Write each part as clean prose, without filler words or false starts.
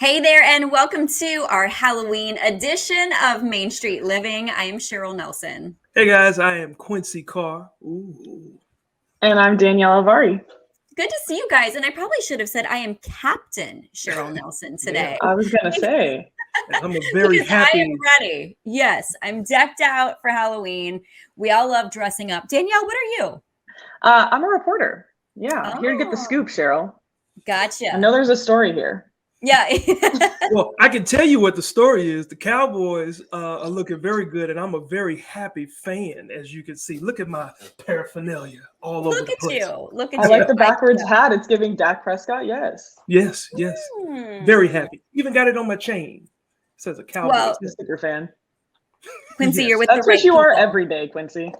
Hey there, and welcome to our Halloween edition of Main Street Living. I am Cheryl Nelson. Hey guys, I am Quincy Carr. Ooh. And I'm Danielle Avari. Good to see you guys. And I probably should have said I am Captain Cheryl Nelson today. I was going to say. I'm a very happy. I am ready. Yes, I'm decked out for Halloween. We all love dressing up. Danielle, what are you? I'm a reporter. Yeah, here to get the scoop, Cheryl. Gotcha. I know there's a story here. Yeah. Well, I can tell you what the story is. The Cowboys are looking very good, and I'm a very happy fan, as you can see. Look at my paraphernalia all over the place. Look at you. I like the backwards hat. It's giving Dak Prescott. Yes. Yes. Very happy. Even got it on my chain. It says a Cowboys. Well, sticker fan. Quincy, Yes. you're with That's the right what you people. are every day, Quincy.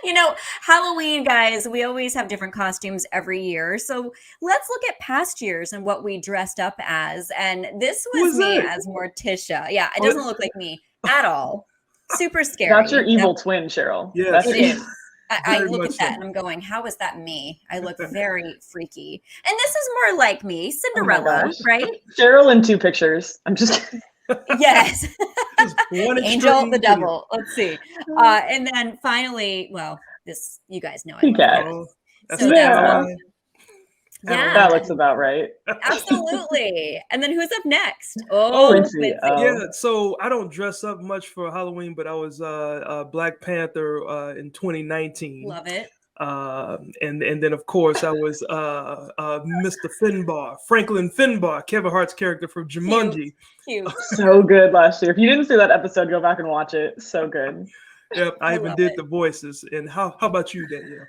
You know, Halloween, guys, we always have different costumes every year. So let's look at past years and what we dressed up as. And this was me as Morticia. Yeah, it doesn't look like me at all. Super scary. That's your evil twin, Cheryl. Yes. It is. I look at that and I'm going, how is that me? I look very freaky. And this is more like me, Cinderella, right? Cheryl in 2 pictures. I'm just kidding. Yes. Angel, the extreme devil. Let's see. And then finally, well, this, you guys know it. That's That looks about right. Absolutely. And then who's up next? Quincy. Yeah, so I don't dress up much for Halloween, but I was Black Panther in 2019. Love it. And then of course I was Mr. Finbar, Franklin Finbar, Kevin Hart's character from Jumanji. Cute. So good last year. If you didn't see that episode, go back and watch it. So good. Yep, I even did the voices. And how about you, Danielle?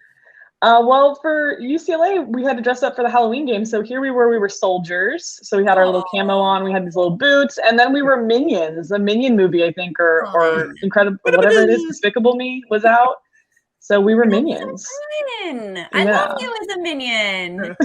Well, for UCLA, we had to dress up for the Halloween game. So here we were soldiers. So we had our little camo on, we had these little boots, and then we were Minions, a Minion movie, I think, or Incredible, whatever it is, Despicable Me was out. So we were Minions. I love you as a Minion.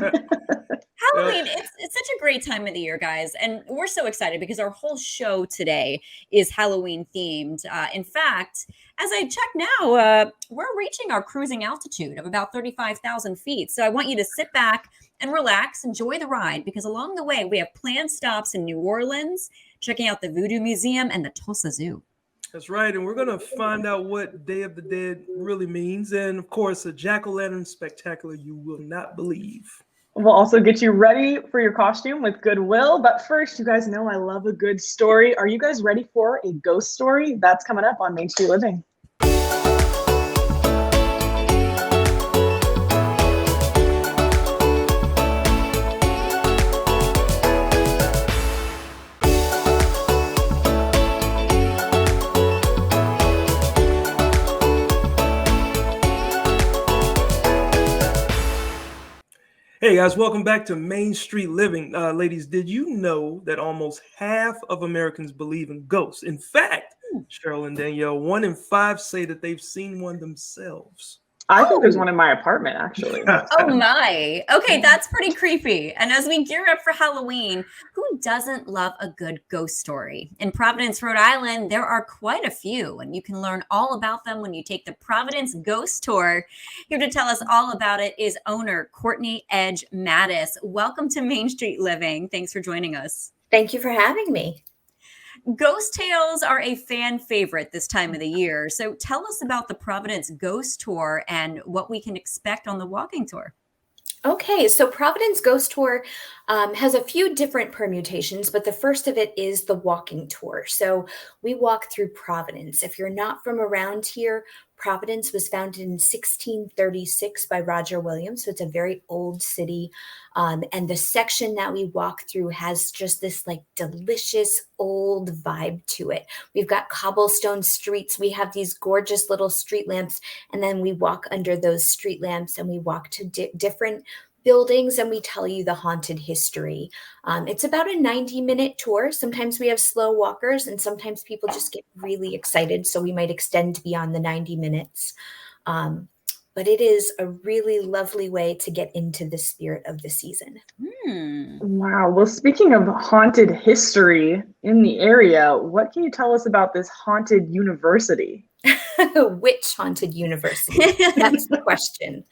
Halloween, it's such a great time of the year, guys. And we're so excited because our whole show today is Halloween themed. In fact, as I check now, we're reaching our cruising altitude of about 35,000 feet. So I want you to sit back and relax, enjoy the ride, because along the way, we have planned stops in New Orleans, checking out the Voodoo Museum and the Tulsa Zoo. That's right. And we're going to find out what Day of the Dead really means. And of course, a jack-o'-lantern spectacular you will not believe. We'll also get you ready for your costume with Goodwill. But first, you guys know I love a good story. Are you guys ready for a ghost story? That's coming up on Main Street Living. Hey guys, welcome back to Main Street Living. Ladies, did you know that almost half of Americans believe in ghosts? In fact, Cheryl and Danielle, 1 in 5 say that they've seen one themselves. I think there's one in my apartment, actually. Oh my. Okay, that's pretty creepy. And as we gear up for Halloween, who doesn't love a good ghost story? In Providence, Rhode Island, there are quite a few, and you can learn all about them when you take the Providence Ghost Tour. Here to tell us all about it is owner Courtney Edge-Mattos. Welcome to Main Street Living. Thanks for joining us. Thank you for having me. Ghost tales are a fan favorite this time of the year. So tell us about the Providence Ghost Tour and what we can expect on the walking tour. Okay, so Providence Ghost Tour has a few different permutations, but the first of it is the walking tour. So we walk through Providence. If you're not from around here, Providence was founded in 1636 by Roger Williams. So it's a very old city. And the section that we walk through has just this like delicious old vibe to it. We've got cobblestone streets. We have these gorgeous little street lamps. And then we walk under those street lamps and we walk to different buildings and we tell you the haunted history. It's about a 90-minute tour. Sometimes we have slow walkers and sometimes people just get really excited. So we might extend beyond the 90 minutes. But it is a really lovely way to get into the spirit of the season. Wow. Well, speaking of haunted history in the area, what can you tell us about this haunted university? Which haunted university? That's the question.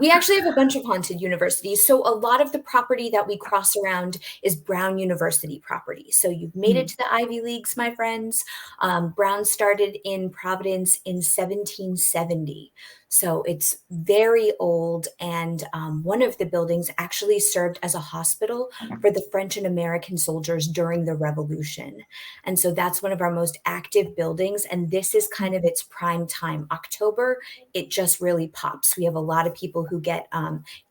We actually have a bunch of haunted universities. So a lot of the property that we cross around is Brown University property. So you've made it to the Ivy Leagues, my friends. Brown started in Providence in 1770. So it's very old. And one of the buildings actually served as a hospital for the French and American soldiers during the Revolution. And so that's one of our most active buildings. And this is kind of its prime time. October, it just really pops. We have a lot of people who get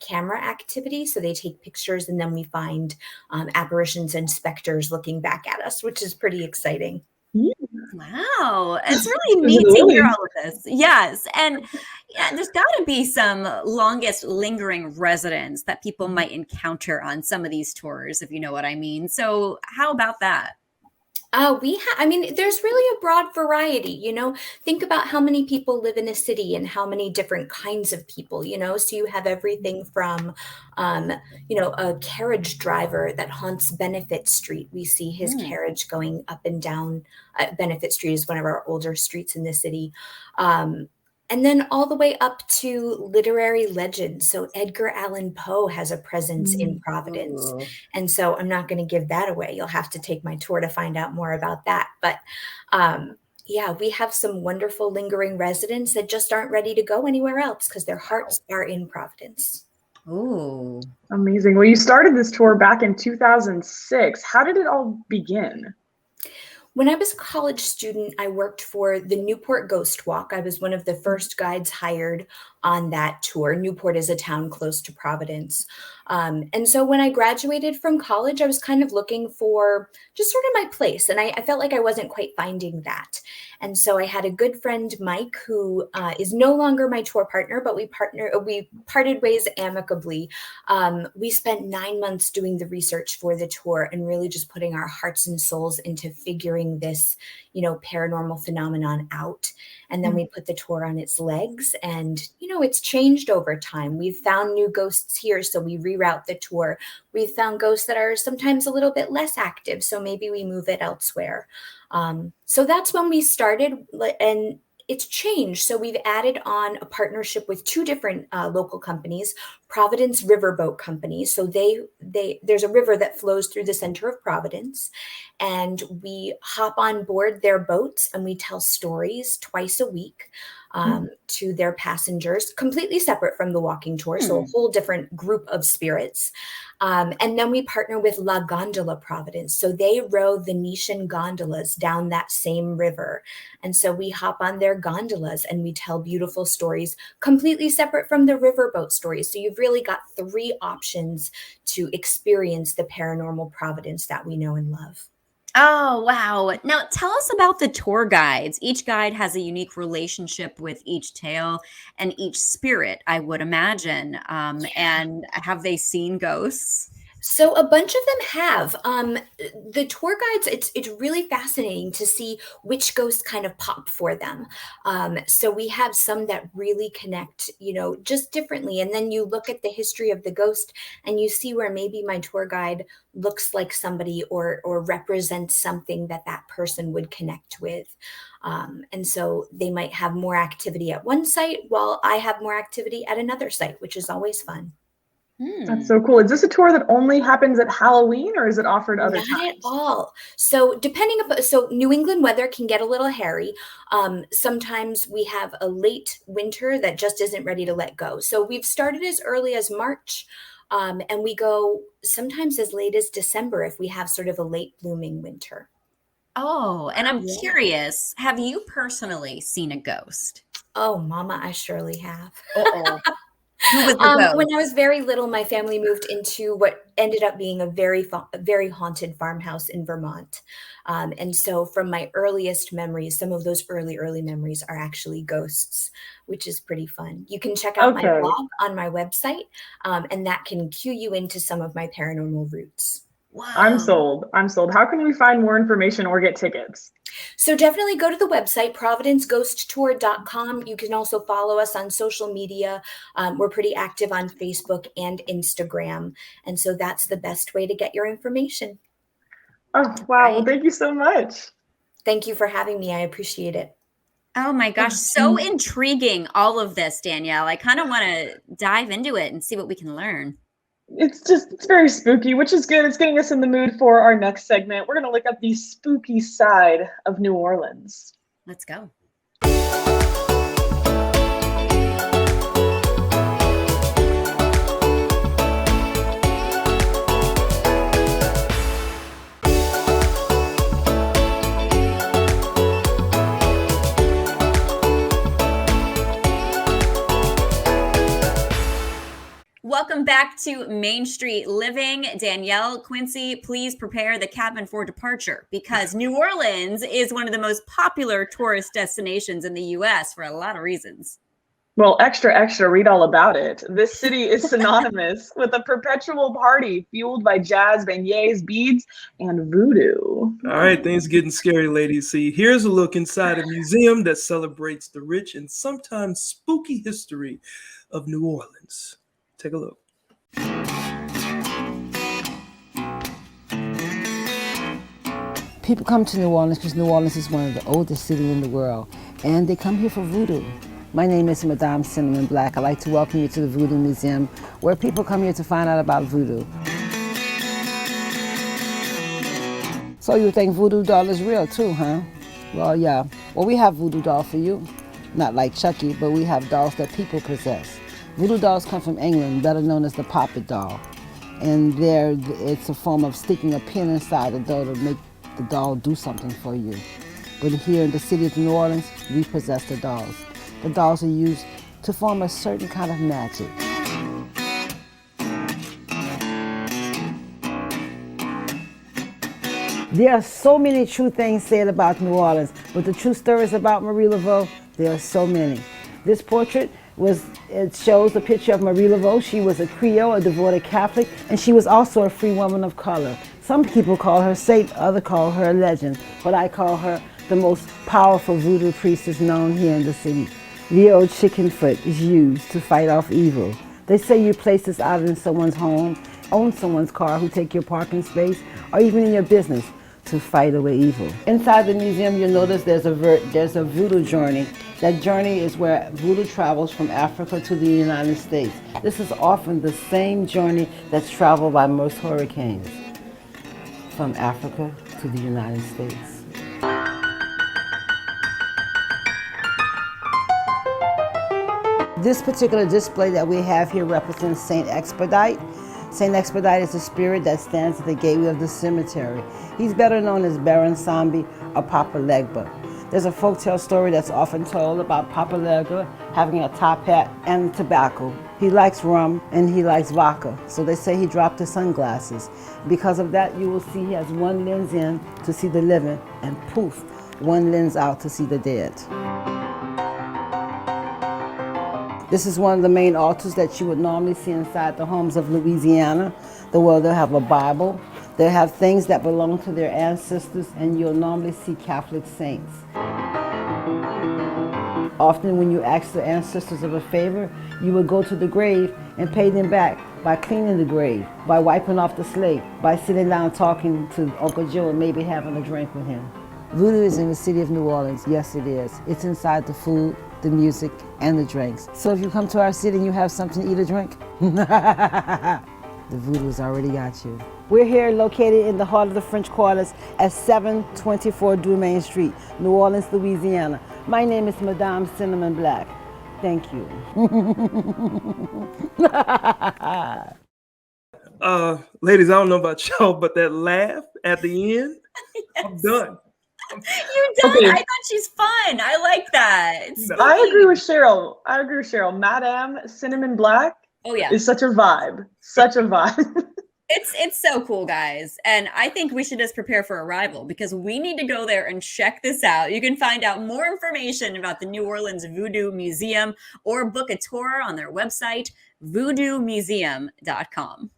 camera activity. So they take pictures and then we find apparitions and specters looking back at us, which is pretty exciting. Wow. It's really neat to hear all of this. Yes. And yeah, there's got to be some longest lingering residents that people might encounter on some of these tours, if you know what I mean. So how about that? There's really a broad variety, think about how many people live in a city and how many different kinds of people, so you have everything from, a carriage driver that haunts Benefit Street. We see his carriage going up and down. Benefit Street is one of our older streets in the city. And then all the way up to literary legends. So Edgar Allan Poe has a presence in Providence. And so I'm not going to give that away. You'll have to take my tour to find out more about that. But we have some wonderful lingering residents that just aren't ready to go anywhere else because their hearts are in Providence. Oh, amazing. Well, you started this tour back in 2006. How did it all begin? When I was a college student, I worked for the Newport Ghost Walk. I was one of the first guides hired on that tour. Newport is a town close to Providence. And so when I graduated from college, I was kind of looking for just sort of my place. And I felt like I wasn't quite finding that. And so I had a good friend, Mike, who is no longer my tour partner, but we parted ways amicably. We spent 9 months doing the research for the tour and really just putting our hearts and souls into figuring this, paranormal phenomenon out. And then we put the tour on its legs and, it's changed over time. We've found new ghosts here, so we reroute the tour. We've found ghosts that are sometimes a little bit less active, so maybe we move it elsewhere. So that's when we started, and it's changed. So we've added on a partnership with two different local companies, Providence Riverboat Company. So there's a river that flows through the center of Providence, and we hop on board their boats and we tell stories twice a week to their passengers, completely separate from the walking tour. So a whole different group of spirits. And then we partner with La Gondola Providence. So they row Venetian gondolas down that same river. And so we hop on their gondolas and we tell beautiful stories completely separate from the riverboat stories. So you've really got three options to experience the paranormal Providence that we know and love. Oh, wow. Now tell us about the tour guides. Each guide has a unique relationship with each tale and each spirit, I would imagine. And have they seen ghosts? So a bunch of them have. The tour guides, it's really fascinating to see which ghosts kind of pop for them. So we have some that really connect, just differently. And then you look at the history of the ghost and you see where maybe my tour guide looks like somebody or represents something that person would connect with. And so they might have more activity at one site while I have more activity at another site, which is always fun. That's so cool. Is this a tour that only happens at Halloween or is it offered other times? Not at all. So New England weather can get a little hairy. Sometimes we have a late winter that just isn't ready to let go. So we've started as early as March, and we go sometimes as late as December if we have sort of a late blooming winter. Oh, and I'm curious, have you personally seen a ghost? Oh, Mama, I surely have. Uh-oh. Who was the ghost? When I was very little, my family moved into what ended up being a very haunted farmhouse in Vermont. And so from my earliest memories, some of those early memories are actually ghosts, which is pretty fun. You can check out my blog on my website, and that can cue you into some of my paranormal roots. Wow. I'm sold. How can we find more information or get tickets? So definitely go to the website, providenceghosttour.com. You can also follow us on social media. We're pretty active on Facebook and Instagram. And so that's the best way to get your information. Oh, wow. Well, thank you so much. Thank you for having me. I appreciate it. Oh my gosh, so intriguing, all of this, Danielle. I kind of want to dive into it and see what we can learn. It's very spooky, which is good. It's getting us in the mood for our next segment. We're going to look at the spooky side of New Orleans. Let's go. Welcome back to Main Street Living. Danielle, Quincy, please prepare the cabin for departure because New Orleans is one of the most popular tourist destinations in the U.S. for a lot of reasons. Well, extra, read all about it. This city is synonymous with a perpetual party fueled by jazz, beignets, beads, and voodoo. All right, things getting scary, ladies. See, here's a look inside a museum that celebrates the rich and sometimes spooky history of New Orleans. Take a look. People come to New Orleans because New Orleans is one of the oldest cities in the world, and they come here for voodoo. My name is Madame Cinnamon Black. I'd like to welcome you to the Voodoo Museum, where people come here to find out about voodoo. So you think voodoo doll is real too, huh? Well, yeah. Well, we have voodoo doll for you. Not like Chucky, but we have dolls that people possess. Voodoo dolls come from England, better known as the puppet doll. And it's a form of sticking a pin inside the doll to make the doll do something for you. But here in the city of New Orleans, we possess the dolls. The dolls are used to form a certain kind of magic. There are so many true things said about New Orleans, but the true stories about Marie Laveau, there are so many. This portrait it shows a picture of Marie Laveau. She was a Creole, a devoted Catholic, and she was also a free woman of color. Some people call her saint, others call her a legend, but I call her the most powerful voodoo priestess known here in the city. The old chicken foot is used to fight off evil. They say you place this out in someone's home, own someone's car who take your parking space, or even in your business to fight away evil. Inside the museum, you'll notice there's a voodoo journey. That journey is where voodoo travels from Africa to the United States. This is often the same journey that's traveled by most hurricanes, from Africa to the United States. This particular display that we have here represents Saint Expedite. Saint Expedite is a spirit that stands at the gateway of the cemetery. He's better known as Baron Sambi or Papa Legba. There's a folktale story that's often told about Papa Legba having a top hat and tobacco. He likes rum and he likes vodka, so they say he dropped his sunglasses. Because of that, you will see he has one lens in to see the living and poof, one lens out to see the dead. This is one of the main altars that you would normally see inside the homes of Louisiana. They'll have a Bible. They'll have things that belong to their ancestors, and you'll normally see Catholic saints. Often when you ask the ancestors of a favor, you will go to the grave and pay them back by cleaning the grave, by wiping off the slate, by sitting down talking to Uncle Joe and maybe having a drink with him. Voodoo is in the city of New Orleans. Yes, it is. It's inside the food, the music, and the drinks. So if you come to our city and you have something to eat or drink, the voodoo's already got you. We're here located in the heart of the French Quarters at 724 Main Street, New Orleans, Louisiana. My name is Madame Cinnamon Black. Thank you. Ladies, I don't know about y'all, but that laugh at the end, yes. I'm done. You're done. Okay. I thought she's fun. I like that. I agree with Cheryl. Madame Cinnamon Black is such a vibe. Such a vibe. It's so cool, guys. And I think we should just prepare for arrival because we need to go there and check this out. You can find out more information about the New Orleans Voodoo Museum or book a tour on their website, voodoomuseum.com.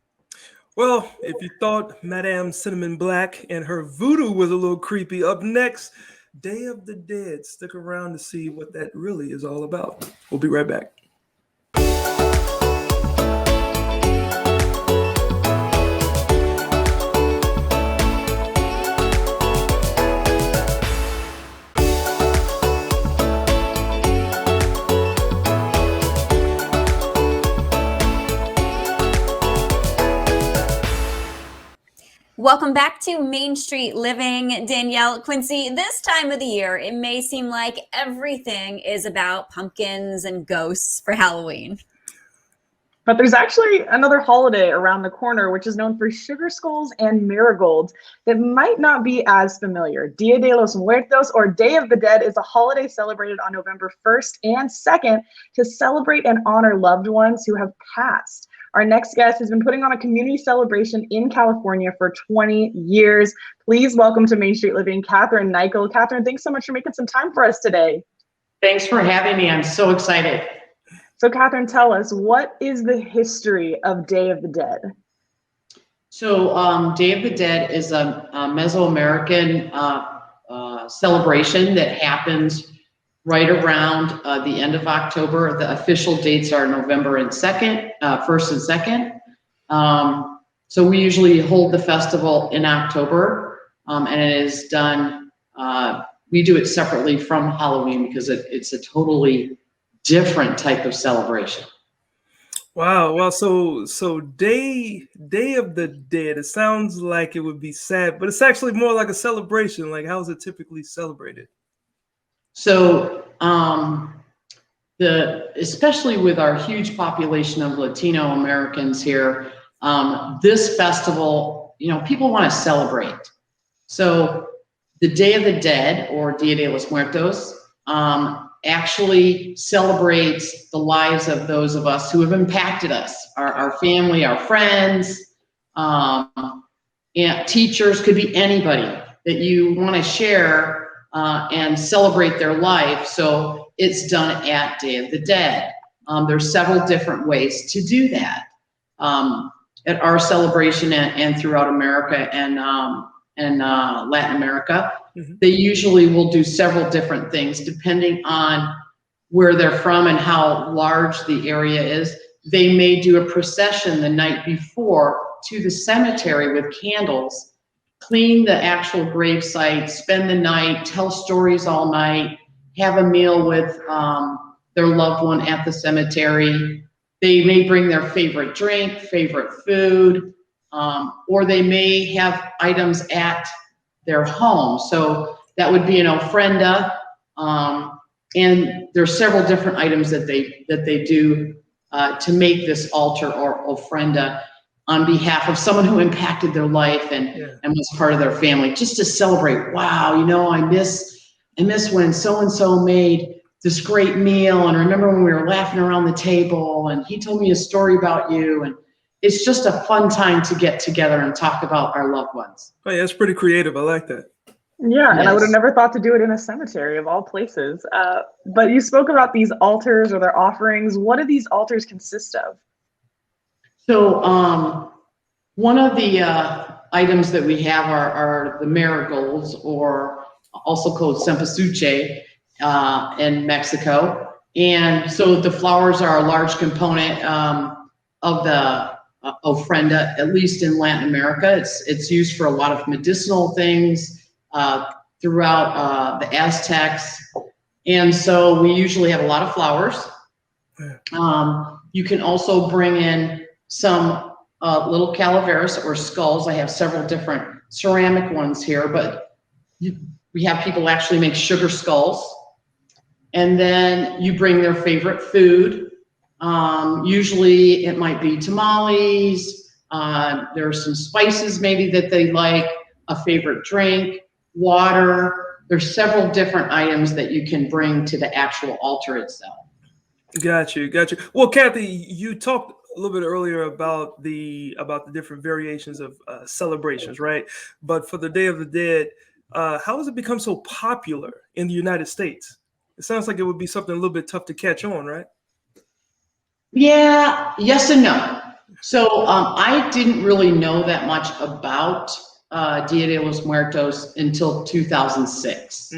Well, if you thought Madame Cinnamon Black and her voodoo was a little creepy, up next, Day of the Dead. Stick around to see what that really is all about. We'll be right back. Welcome back to Main Street Living. Danielle, Quincy, this time of the year, it may seem like everything is about pumpkins and ghosts for Halloween. But there's actually another holiday around the corner, which is known for sugar skulls and marigolds that might not be as familiar. Dia de los Muertos, or Day of the Dead, is a holiday celebrated on November 1st and 2nd to celebrate and honor loved ones who have passed. Our next guest has been putting on a community celebration in California for 20 years. Please welcome to Main Street Living, Catherine Nichol. Catherine, thanks so much for making some time for us today. Thanks for having me. I'm so excited. So Catherine, tell us, what is the history of Day of the Dead? So Day of the Dead is a Mesoamerican celebration that happens right around the end of October. The official dates are November and 2nd, 1st and 2nd. So we usually hold the festival in October, and it is done, we do it separately from Halloween because it's a totally different type of celebration. Wow. Well, so Day of the Dead, it sounds like it would be sad, but it's actually more like a celebration. Like, how is it typically celebrated? So especially with our huge population of Latino Americans here, this festival, people want to celebrate. So the Day of the Dead, or Dia de los Muertos, actually celebrates the lives of those of us who have impacted us, our family, our friends, and teachers, could be anybody that you want to share and celebrate their life. So it's done at Day of the Dead. There's several different ways to do that at our celebration and throughout America and Latin America. Mm-hmm. They usually will do several different things depending on where they're from and how large the area is. They may do a procession the night before to the cemetery with candles, clean the actual grave site, spend the night, tell stories all night, have a meal with their loved one at the cemetery. They may bring their favorite drink, favorite food, or they may have items at their home. So that would be an ofrenda, and there's several different items that they do to make this altar or ofrenda on behalf of someone who impacted their life and was part of their family, just to celebrate. Wow, I miss when so-and-so made this great meal, and remember when we were laughing around the table and he told me a story about you. And it's just a fun time to get together and talk about our loved ones. Oh yeah, it's pretty creative. I like that. Yeah, yes. And I would have never thought to do it in a cemetery of all places. But you spoke about these altars or their offerings. What do these altars consist of? So one of the items that we have are the marigolds, or also called cempasúchil in Mexico. And so the flowers are a large component of the ofrenda, at least in Latin America. It's used for a lot of medicinal things throughout the Aztecs. And so we usually have a lot of flowers. You can also bring in some little calaveras or skulls. I have several different ceramic ones here, but we have people actually make sugar skulls. And then you bring their favorite food. Usually it might be tamales. There are some spices maybe that they like, a favorite drink, water. There's several different items that you can bring to the actual altar itself. Got you. Well, Kathy, you talked a little bit earlier about the different variations of celebrations, right? But for the Day of the Dead, how has it become so popular in the United States? It sounds like it would be something a little bit tough to catch on, right? Yeah, yes and no. So I didn't really know that much about Dia de los Muertos until 2006.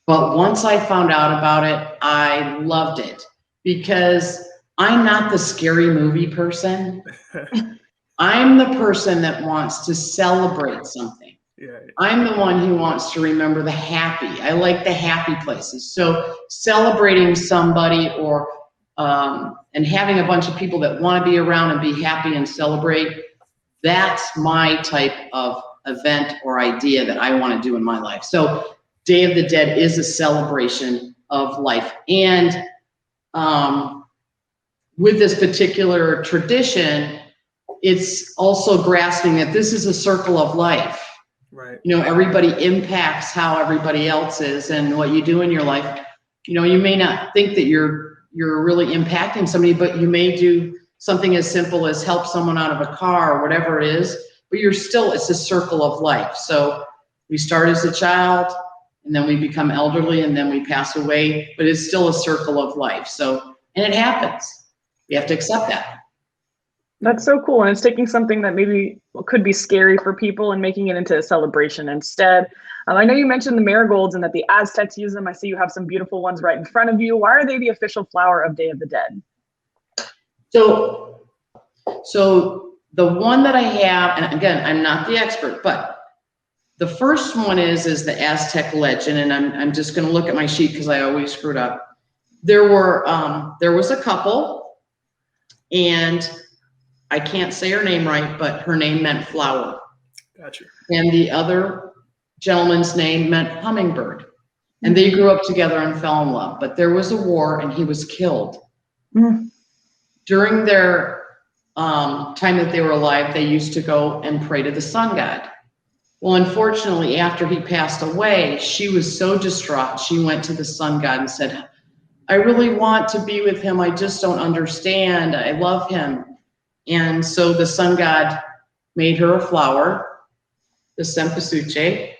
But once I found out about it, I loved it, because I'm not the scary movie person. I'm the person that wants to celebrate something. Yeah. I'm the one who wants to remember the happy. I like the happy places. So celebrating somebody or and having a bunch of people that want to be around and be happy and celebrate, That's my type of event or idea that I want to do in my life. So Day of the Dead is a celebration of life. And with this particular tradition, it's also grasping that this is a circle of life. Right. You know, everybody impacts how everybody else is, and what you do in your life. You know, you may not think that you're really impacting somebody, but you may do something as simple as help someone out of a car or whatever it is, but it's a circle of life. So we start as a child, and then we become elderly, and then we pass away, but it's still a circle of life. So, and it happens. We have to accept that. That's so cool. And it's taking something that maybe could be scary for people and making it into a celebration instead. I know you mentioned the marigolds and that the Aztecs use them. I see you have some beautiful ones right in front of you. Why are they the official flower of Day of the Dead? So the one that I have, and again, I'm not the expert, but the first one is the Aztec legend. And I'm just going to look at my sheet because I always screwed up. There was a couple, and I can't say her name right, but her name meant flower. Gotcha. And the other gentleman's name meant hummingbird. And they grew up together and fell in love. But there was a war, and he was killed. Mm. During their time that they were alive, they used to go and pray to the sun god. Well, unfortunately, after he passed away, she was so distraught. She went to the sun god and said, I really want to be with him. I just don't understand. I love him. And so the sun god made her a flower, the cempasúchil,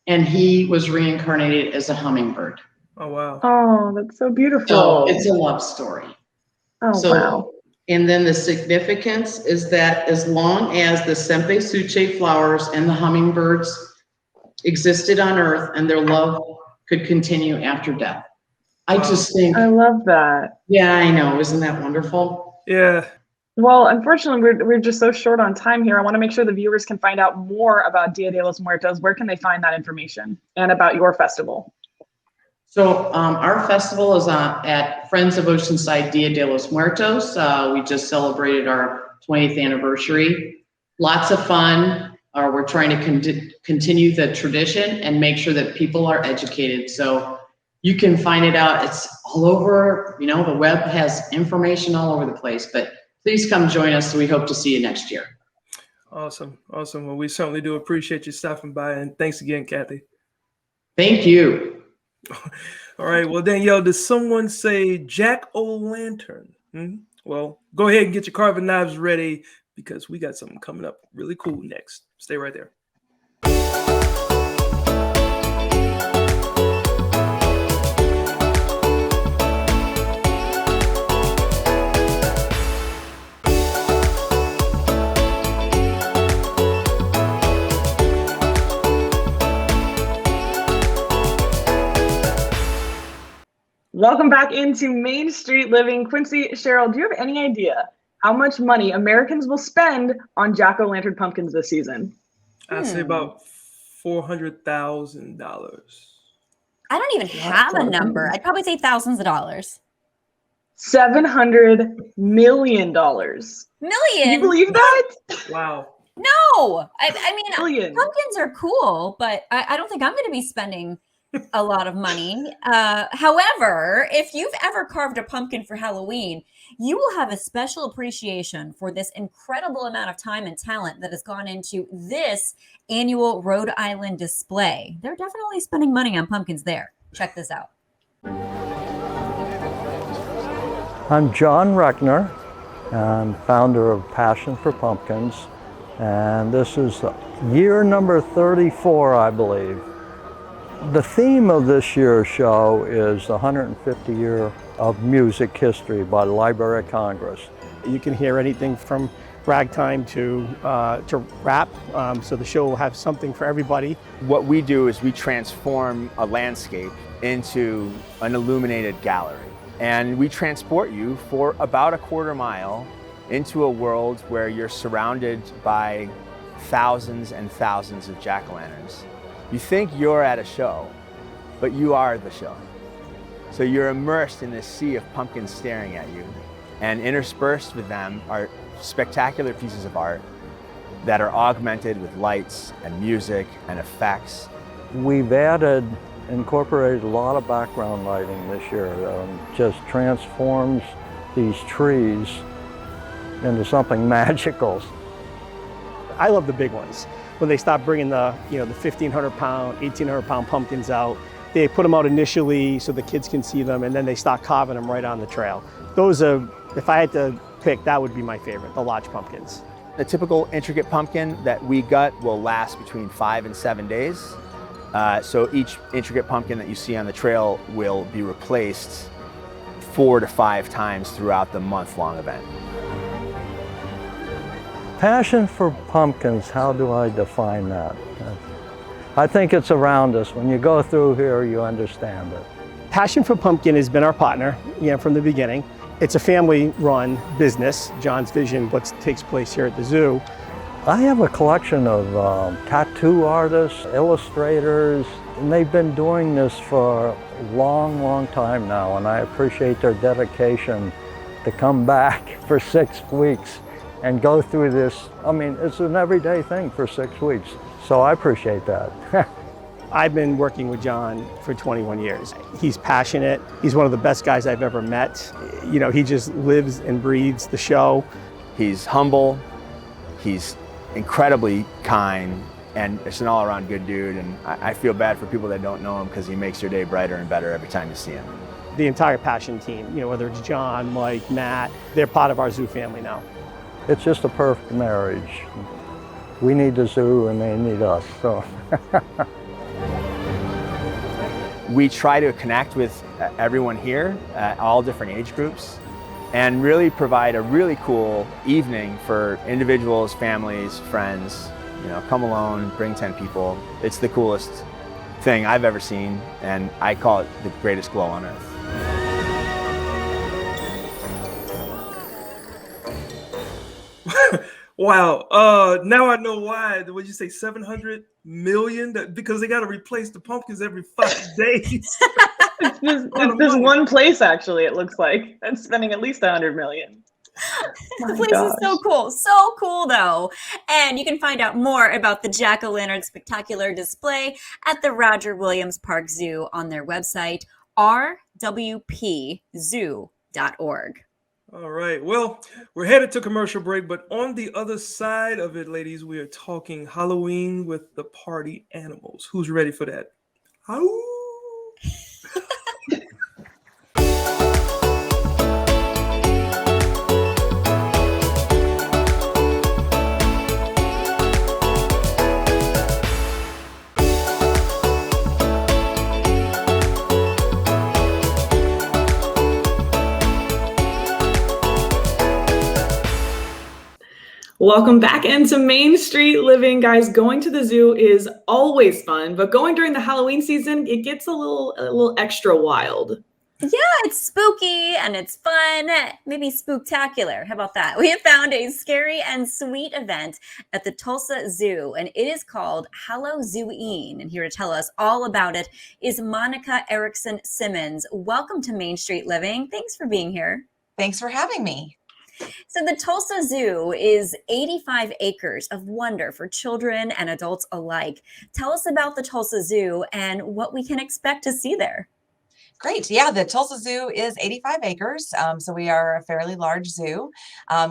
and he was reincarnated as a hummingbird. Oh, wow. Oh, that's so beautiful. So it's a love story. Oh, wow. And then the significance is that as long as the cempasúchil flowers and the hummingbirds existed on Earth, and their love could continue after death. I just think. I love that. Yeah, I know. Isn't that wonderful? Yeah. Well, unfortunately, we're just so short on time here. I want to make sure the viewers can find out more about Dia de los Muertos. Where can they find that information and about your festival? So our festival is at Friends of Oceanside Dia de los Muertos. We just celebrated our 20th anniversary. Lots of fun. We're trying to continue the tradition and make sure that people are educated. So you can find it out. It's all over, you know, the web has information all over the place, but please come join us. We hope to see you next year. Awesome. Awesome. Well, we certainly do appreciate you stopping by, and thanks again, Kathy. Thank you. All right. Well, Danielle, does someone say jack-o'-lantern? Well, go ahead and get your carving knives ready, because we got something coming up really cool next. Stay right there. Welcome back into Main Street Living. Quincy, Cheryl, do you have any idea how much money Americans will spend on jack-o'-lantern pumpkins this season? I'd say about $400,000. I don't even have a number. I'd probably say thousands of dollars. $700 million. Million? Can you believe that? Wow. No. I mean, Million. Pumpkins are cool, but I don't think I'm going to be spending a lot of money. However, if you've ever carved a pumpkin for Halloween, you will have a special appreciation for this incredible amount of time and talent that has gone into this annual Rhode Island display. They're definitely spending money on pumpkins there. Check this out. I'm John Reckner. I'm founder of Passion for Pumpkins, and this is year number 34, I believe. The theme of this year's show is the 150 year of music history by the Library of Congress. You can hear anything from ragtime to rap, so the show will have something for everybody. What we do is we transform a landscape into an illuminated gallery. And we transport you for about a quarter mile into a world where you're surrounded by thousands and thousands of jack-o'-lanterns. You think you're at a show, but you are the show. So you're immersed in this sea of pumpkins staring at you, and interspersed with them are spectacular pieces of art that are augmented with lights and music and effects. We've incorporated a lot of background lighting this year. Just transforms these trees into something magical. I love the big ones. When they stop bringing the 1,500 pound, 1,800 pound pumpkins out, they put them out initially so the kids can see them, and then they start carving them right on the trail. Those are, if I had to pick, that would be my favorite, the lodge pumpkins. The typical intricate pumpkin that we gut will last between 5 and 7 days. So each intricate pumpkin that you see on the trail will be replaced 4 to 5 times throughout the month-long event. Passion for pumpkins, how do I define that? I think it's around us. When you go through here, you understand it. Passion for Pumpkin has been our partner, from the beginning. It's a family-run business. John's vision, what takes place here at the zoo. I have a collection of tattoo artists, illustrators, and they've been doing this for a long, long time now, and I appreciate their dedication to come back for 6 weeks and go through this. I mean, it's an everyday thing for 6 weeks, so I appreciate that. I've been working with John for 21 years. He's passionate. He's one of the best guys I've ever met. He just lives and breathes the show. He's humble, he's incredibly kind, and it's an all-around good dude, and I feel bad for people that don't know him because he makes your day brighter and better every time you see him. The entire Passion team, whether it's John, Mike, Matt, they're part of our zoo family now. It's just a perfect marriage. We need the zoo and they need us, so. We try to connect with everyone here, all different age groups, and really provide a really cool evening for individuals, families, friends. Come alone, bring 10 people. It's the coolest thing I've ever seen, and I call it the greatest glow on earth. Wow. Now I know why. Would you say 700 million? Because they got to replace the pumpkins every 5 days. It's this one place, actually, it looks like. That's spending at least 100 million. The place is so cool. So cool, though. And you can find out more about the Jack-o'-lantern spectacular display at the Roger Williams Park Zoo on their website, rwpzoo.org. All right. Well, we're headed to commercial break, but on the other side of it, ladies, we are talking Halloween with the party animals. Who's ready for that? Ow! Welcome back into Main Street Living, guys. Going to the zoo is always fun, but going during the Halloween season, it gets a little extra wild. Yeah, it's spooky and it's fun, maybe spooktacular. How about that? We have found a scary and sweet event at the Tulsa Zoo, and it is called Halloween. And here to tell us all about it is Monica Erickson Simmons. Welcome to Main Street Living. Thanks for being here. Thanks for having me. So the Tulsa Zoo is 85 acres of wonder for children and adults alike. Tell us about the Tulsa Zoo and what we can expect to see there. Great. Yeah, the Tulsa Zoo is 85 acres. So we are a fairly large zoo.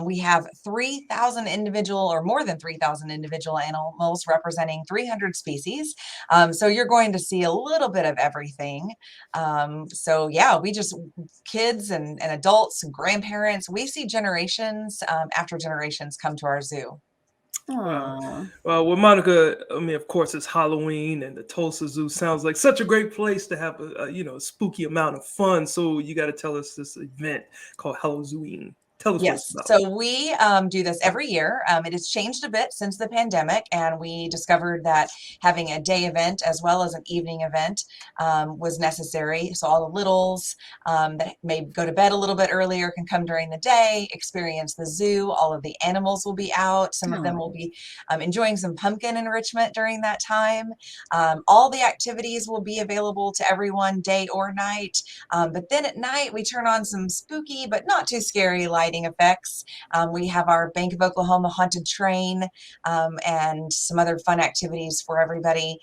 We have 3,000 individual or more than 3,000 individual animals representing 300 species. So you're going to see a little bit of everything. So yeah, we just, kids and adults and grandparents, we see generations after generations come to our zoo. Well, Monica, I mean, of course, it's Halloween, and the Tulsa Zoo sounds like such a great place to have a spooky amount of fun. So you got to tell us this event called Halloween. Tell us Yes, what it's about. so we do this every year. It has changed a bit since the pandemic, and we discovered that having a day event as well as an evening event was necessary. So all the littles that may go to bed a little bit earlier can come during the day, experience the zoo. All of the animals will be out. Some of them will be enjoying some pumpkin enrichment during that time. All the activities will be available to everyone, day or night. But then at night, we turn on some spooky but not too scary lighting cascading effects. We have our Bank of Oklahoma haunted train, and some other fun activities for everybody,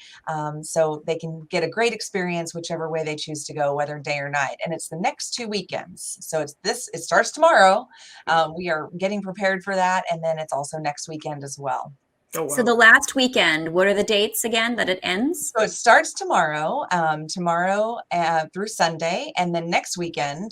so they can get a great experience whichever way they choose to go, whether day or night. And it's the next 2 weekends. So it starts tomorrow. We are getting prepared for that. And then it's also next weekend as well. Oh, wow. So the last weekend, what are the dates again that it ends? So it starts tomorrow, through Sunday, and then next weekend,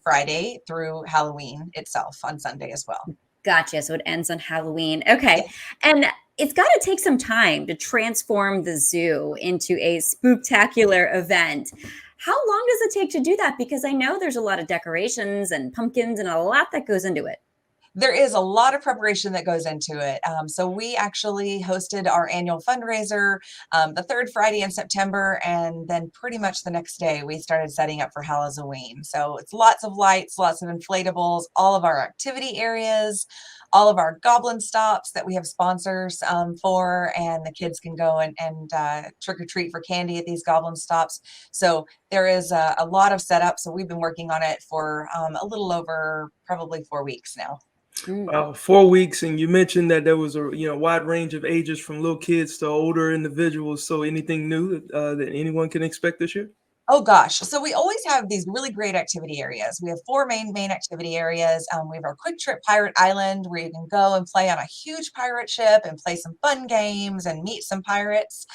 Friday through Halloween itself on Sunday as well. Gotcha. So it ends on Halloween. Okay. Yes. And it's got to take some time to transform the zoo into a spooktacular event. How long does it take to do that? Because I know there's a lot of decorations and pumpkins and a lot that goes into it. There is a lot of preparation that goes into it. So we actually hosted our annual fundraiser the third Friday in September, and then pretty much the next day we started setting up for Halloween. So it's lots of lights, lots of inflatables, all of our activity areas, all of our goblin stops that we have sponsors for, and the kids can go and trick or treat for candy at these goblin stops. So there is a lot of setup. So we've been working on it for a little over probably 4 weeks now. 4 weeks, and you mentioned that there was a wide range of ages from little kids to older individuals. So anything new that anyone can expect this year? Oh gosh. So we always have these really great activity areas. We have 4 main activity areas. We have our Quick Trip Pirate Island, where you can go and play on a huge pirate ship and play some fun games and meet some pirates.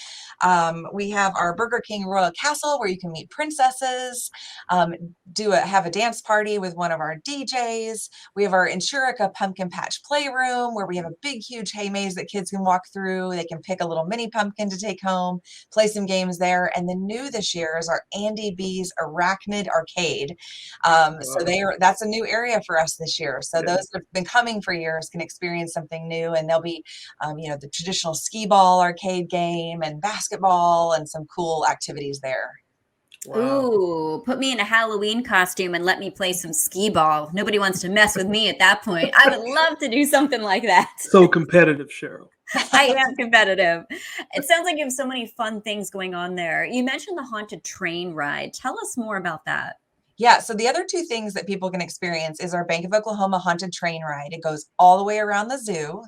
We have our Burger King Royal Castle, where you can meet princesses, have a dance party with one of our DJs. We have our Inshurica Pumpkin Patch Playroom, where we have a big, huge hay maze that kids can walk through. They can pick a little mini pumpkin to take home, play some games there. And then new this year is our Andy B's Arachnid Arcade. So that's a new area for us this year. So those that have been coming for years can experience something new, and there'll be, the traditional skee ball arcade game and basketball and some cool activities there. Wow. Ooh, put me in a Halloween costume and let me play some skee ball. Nobody wants to mess with me at that point. I would love to do something like that. So competitive, Cheryl. I am competitive. It sounds like you have so many fun things going on there. You mentioned the haunted train ride. Tell us more about that. Yeah, so the other 2 things that people can experience is our Bank of Oklahoma haunted train ride. It goes all the way around the zoo.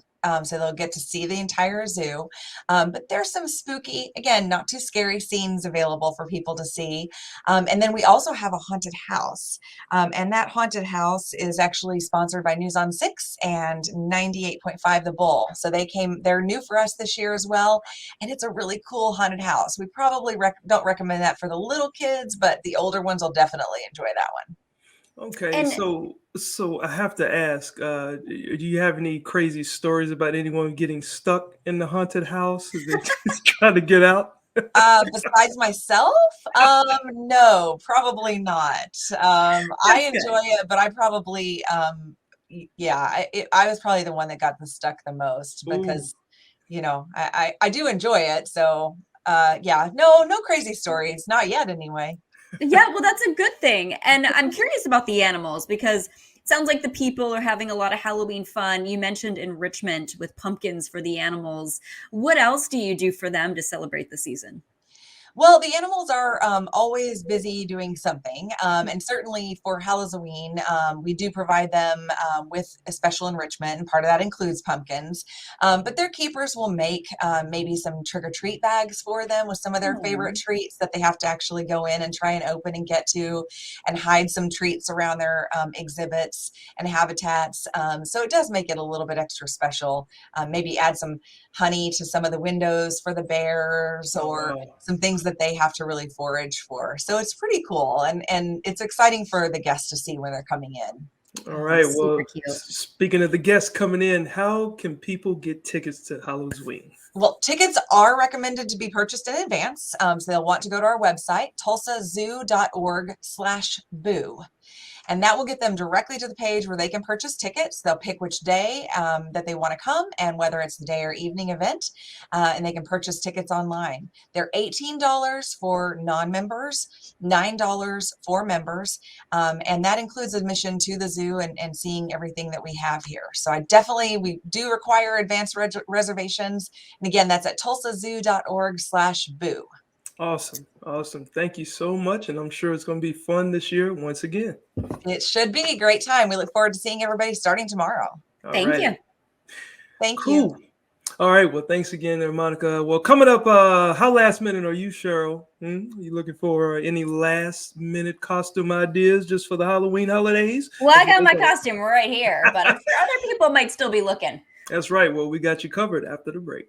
So they'll get to see the entire zoo. But there's some spooky, again, not too scary scenes available for people to see. And then we also have a haunted house. And that haunted house is actually sponsored by News on 6 and 98.5 The Bull. So they're new for us this year as well. And it's a really cool haunted house. We probably don't recommend that for the little kids, but the older ones will definitely enjoy that one. Okay, so I have to ask, do you have any crazy stories about anyone getting stuck in the haunted house as they just trying to get out? Besides myself? No, probably not. I enjoy it, but I probably, I was probably the one that got stuck the most because, I do enjoy it. So, no crazy stories, not yet anyway. Yeah, well, that's a good thing. And I'm curious about the animals, because it sounds like the people are having a lot of Halloween fun. You mentioned enrichment with pumpkins for the animals. What else do you do for them to celebrate the season? Well, the animals are always busy doing something. And certainly for Halloween, we do provide them with a special enrichment, and part of that includes pumpkins. But their keepers will make maybe some trick-or-treat bags for them with some of their favorite treats that they have to actually go in and try and open and get to, and hide some treats around their exhibits and habitats. So it does make it a little bit extra special. Maybe add some honey to some of the windows for the bears, or some things that they have to really forage for. So it's pretty cool, and it's exciting for the guests to see when they're coming in. All right. Well, cute. Speaking of the guests coming in, how can people get tickets to Halloween? Well, tickets are recommended to be purchased in advance. So they'll want to go to our website, tulsazoo.org/boo. And that will get them directly to the page where they can purchase tickets. They'll pick which day that they want to come, and whether it's the day or evening event, and they can purchase tickets online. They're $18 for non-members, $9 for members, and that includes admission to the zoo and seeing everything that we have here. So we do require advanced reservations. And again, that's at tulsazoo.org/boo. Awesome. Awesome. Thank you so much. And I'm sure it's going to be fun this year once again. It should be a great time. We look forward to seeing everybody starting tomorrow. Thank you. Thank Cool. you. All right. Well, thanks again there, Monica. Well, coming up, how last minute are you, Cheryl? You looking for any last minute costume ideas just for the Halloween holidays? Well, I got my costume right here, but I'm sure other people might still be looking. That's right. Well, we got you covered after the break.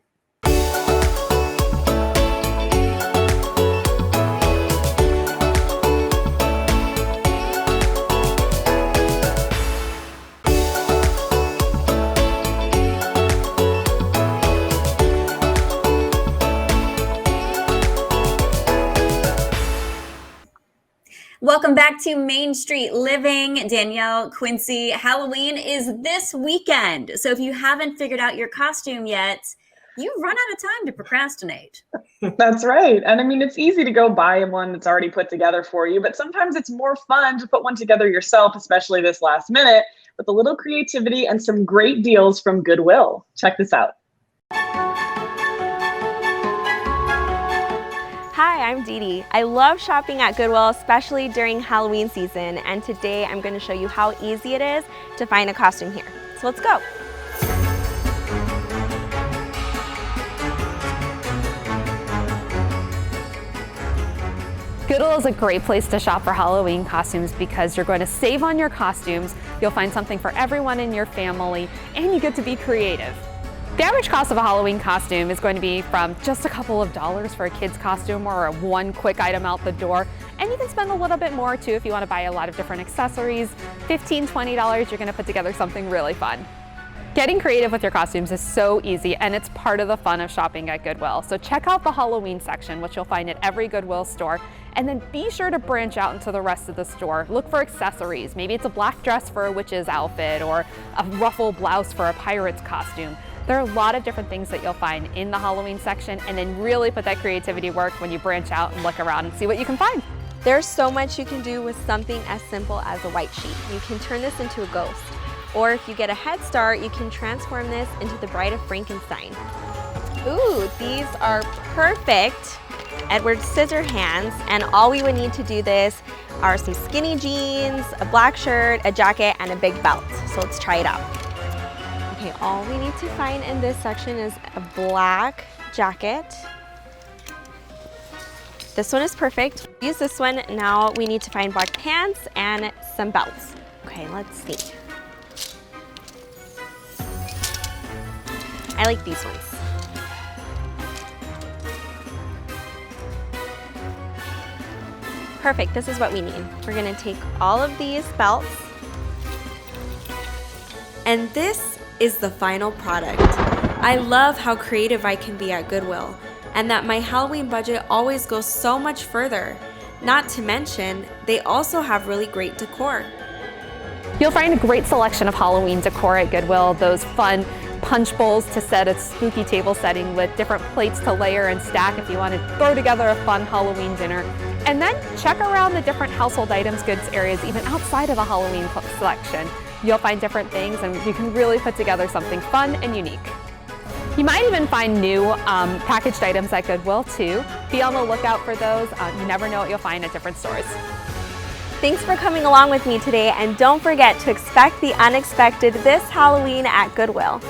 Welcome back to Main Street Living. Danielle, Quincy, Halloween is this weekend. So if you haven't figured out your costume yet, you've run out of time to procrastinate. That's right. And I mean, it's easy to go buy one that's already put together for you, but sometimes it's more fun to put one together yourself, especially this last minute, with a little creativity and some great deals from Goodwill. Check this out. Hi, I'm Dee Dee. I love shopping at Goodwill, especially during Halloween season, and today I'm going to show you how easy it is to find a costume here. So let's go. Goodwill is a great place to shop for Halloween costumes because you're going to save on your costumes, you'll find something for everyone in your family, and you get to be creative. The average cost of a Halloween costume is going to be from just a couple of dollars for a kid's costume or one quick item out the door. And you can spend a little bit more too if you want to buy a lot of different accessories. $15, $20, you're going to put together something really fun. Getting creative with your costumes is so easy, and it's part of the fun of shopping at Goodwill. So check out the Halloween section, which you'll find at every Goodwill store, and then be sure to branch out into the rest of the store. Look for accessories. Maybe it's a black dress for a witch's outfit or a ruffle blouse for a pirate's costume. There are a lot of different things that you'll find in the Halloween section, and then really put that creativity to work when you branch out and look around and see what you can find. There's so much you can do with something as simple as a white sheet. You can turn this into a ghost. Or if you get a head start, you can transform this into the Bride of Frankenstein. Ooh, these are perfect Edward Scissorhands, and all we would need to do this are some skinny jeans, a black shirt, a jacket, and a big belt. So let's try it out. Okay, all we need to find in this section is a black jacket. This one is perfect. Use this one. Now we need to find black pants and some belts. Okay, let's see. I like these ones. Perfect, this is what we need. We're gonna take all of these belts, and this is the final product. I love how creative I can be at Goodwill, and that my Halloween budget always goes so much further. Not to mention, they also have really great decor. You'll find a great selection of Halloween decor at Goodwill, those fun punch bowls to set a spooky table setting with different plates to layer and stack if you want to throw together a fun Halloween dinner. And then check around the different household items goods areas even outside of the Halloween selection. You'll find different things, and you can really put together something fun and unique. You might even find new packaged items at Goodwill too. Be on the lookout for those. You never know what you'll find at different stores. Thanks for coming along with me today, and don't forget to expect the unexpected this Halloween at Goodwill.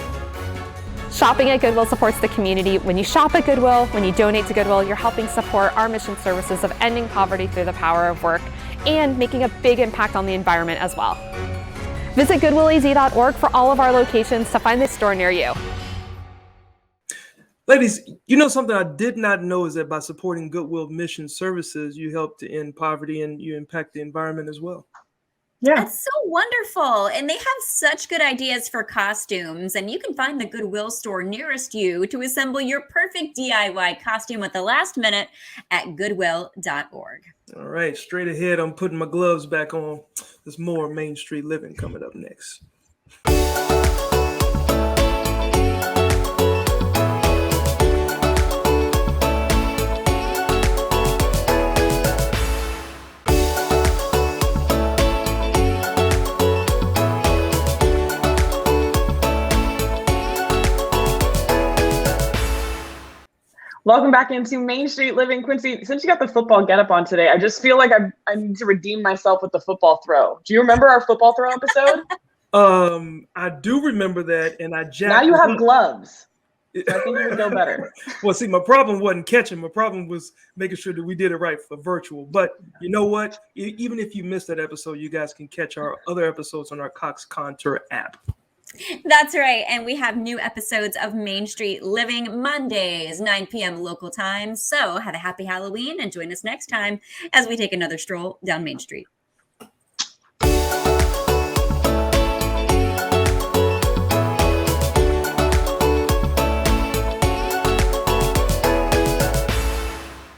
Shopping at Goodwill supports the community. When you shop at Goodwill, when you donate to Goodwill, you're helping support our mission services of ending poverty through the power of work and making a big impact on the environment as well. Visit goodwillaz.org for all of our locations to find the store near you. Ladies, you know something I did not know is that by supporting Goodwill Mission Services, you help to end poverty and you impact the environment as well. Yeah. That's so wonderful. And they have such good ideas for costumes. And you can find the Goodwill store nearest you to assemble your perfect DIY costume at the last minute at goodwill.org. All right, straight ahead, I'm putting my gloves back on. There's more Main Street Living coming up next. Welcome back into Main Street Living. Quincy, since you got the football getup on today, I just feel like I need to redeem myself with the football throw. Do you remember our football throw episode? I do remember that, and I jacked. Now you have gloves. So I think it would go better. Well, see, my problem wasn't catching. My problem was making sure that we did it right for virtual. But you know what? Even if you missed that episode, you guys can catch our other episodes on our Cox Contour app. That's right. And we have new episodes of Main Street Living Mondays, 9 p.m. local time. So have a happy Halloween and join us next time as we take another stroll down Main Street.